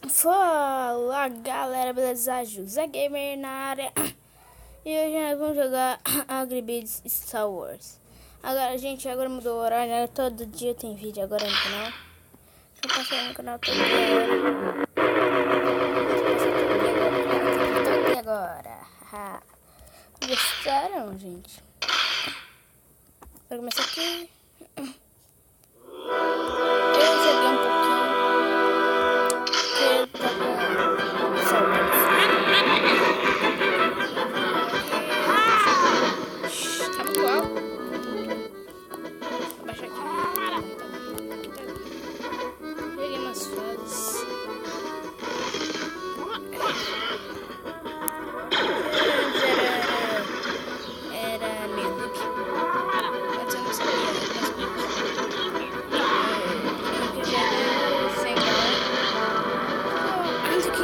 Fala galera, beleza? José Gamer na área. E hoje nós vamos jogar Angry Birds Star Wars. Agora, gente, agora mudou o horário, né? Todo dia tem vídeo agora no canal. Eu passei no canal todo dia agora. Gostaram, gente? Vou começar aqui. Eu joguei um pouquinho. Porque eu tava com saudades. Tá muito alto. Vou baixar aqui. Joguei umas fases. Era meio look. Mas eu não sabia das coisas. Eu já era sem bala. Antes que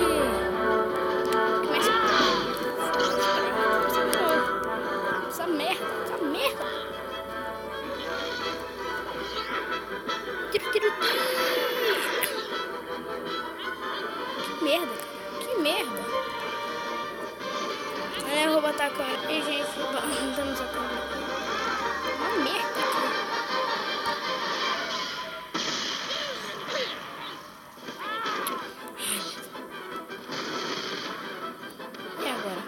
comece essa merda. Tiro. Que merda. Eu vou botar a câmera. E, gente, vamos a câmera aqui. Uma merda aqui. E agora?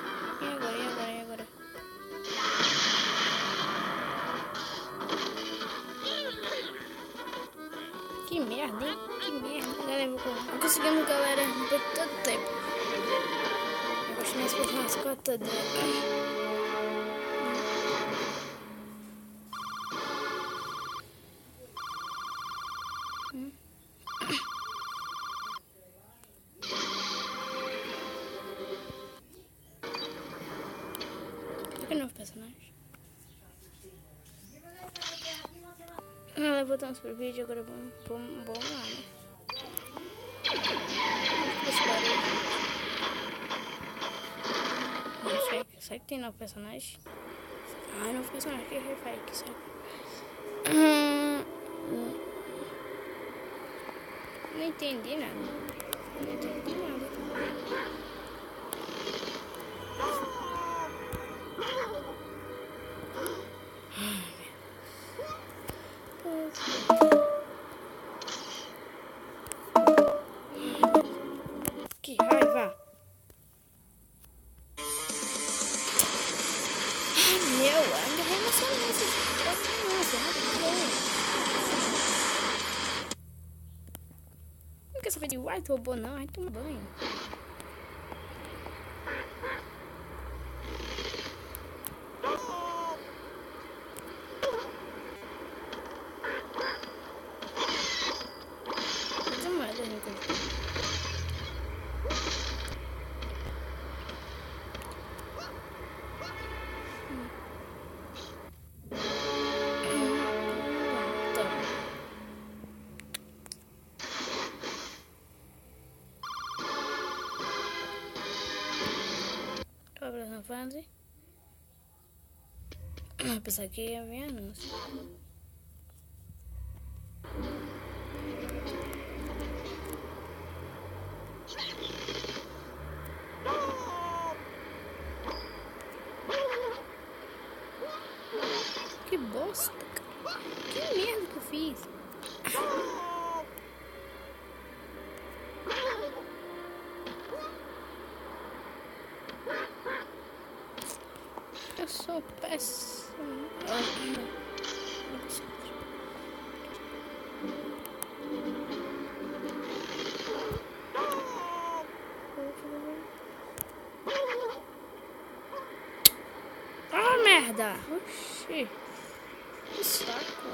Que merda, hein? Galera, não conseguimos, galera, por todo tempo. Eu gosto mais de fazer umas cotas dela. Que novo personagem? Voltamos pro vídeo, agora vamos lá, né? Será que tem novo personagem? Novo personagem, que fake, será? Não entendi nada. Que raiva! Ainda vai emocionar esse não quer saber de white robô, não. Ai, toma banho. Na fase. Pensar que ia ver anúncio. Que bosta, cara. Que merda que eu fiz. Eu sou péssimo. Ah, merda! Oxi! Que saco!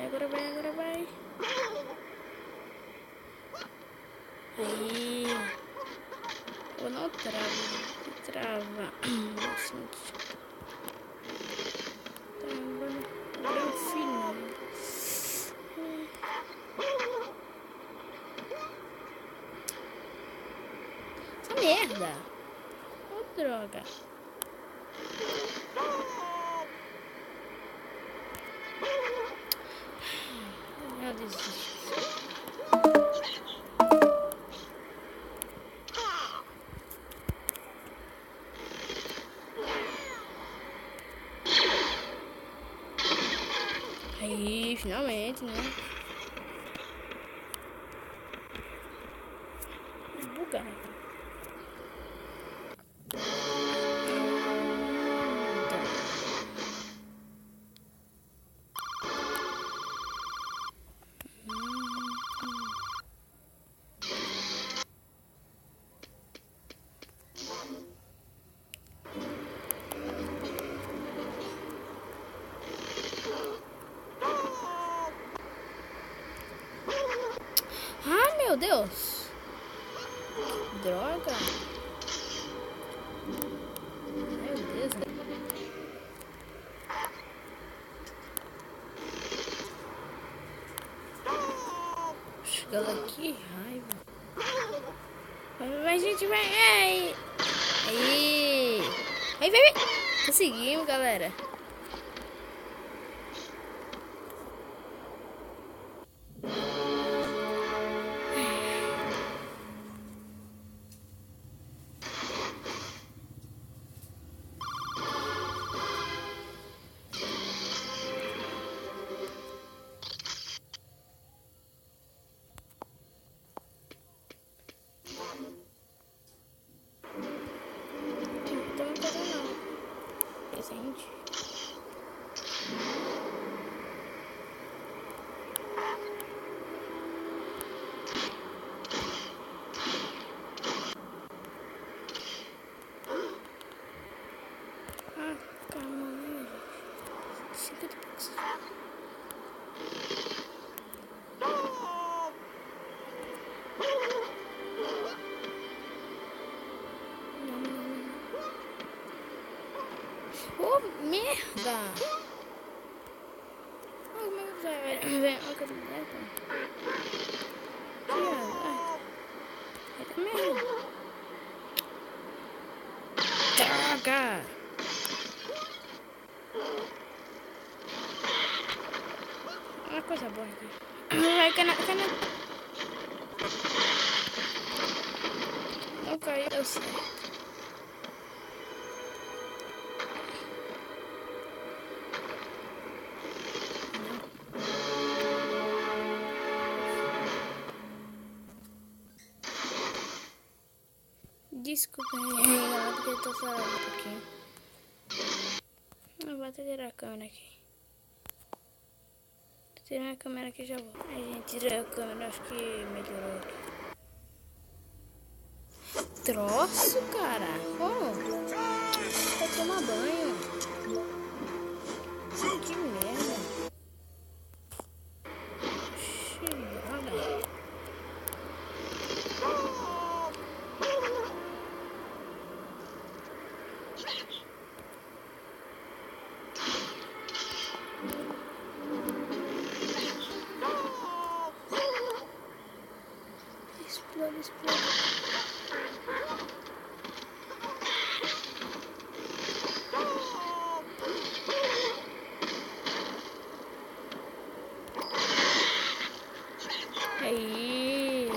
Agora vai! Aí! Eu não trava. Agora é o final. Essa merda! Oh, droga! Eu desisto. gente, né? Bugar. Ah, meu Deus! Droga! Meu Deus! Chegando aqui, raiva! Vai, gente, vai! Ai. Aí! Vai! Conseguimos, galera! Presente. Ah, calma aí, gente. 50 e poucos. Oh, merda! Oh, meu Deus, velho. Olha que merda. Merda. Droga! Uma coisa boa aqui. Vai, cana. Não caiu, eu sei. Desculpa, ela porque eu tô falando um pouquinho. Eu vou até tirar a câmera aqui. Tô tirando a câmera aqui e já vou. A gente tirou a câmera, acho que melhorou aqui. Troço, cara. Como? Vai tomar banho. Que merda. Droga. Explode. Aí.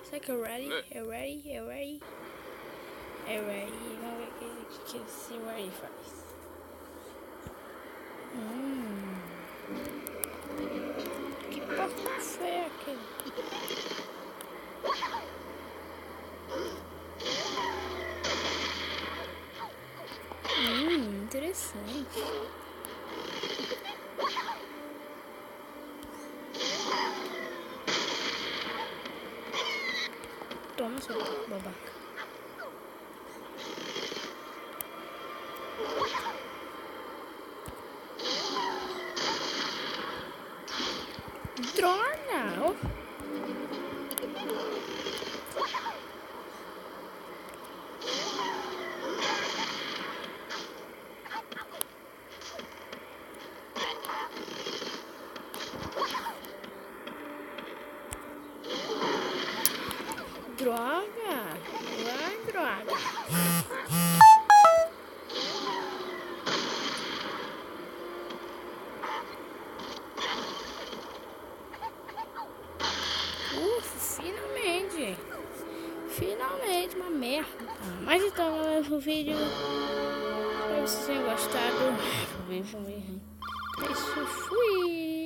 Será que é ready? Vamos ver o que esse ready faz. Que porta foi aquele? Interessante. Toma, seu babaca. Droga! Droga! Droga. Finalmente. Finalmente, uma merda. Mas então, galera, o vídeo. Espero que vocês tenham gostado. É isso, fui.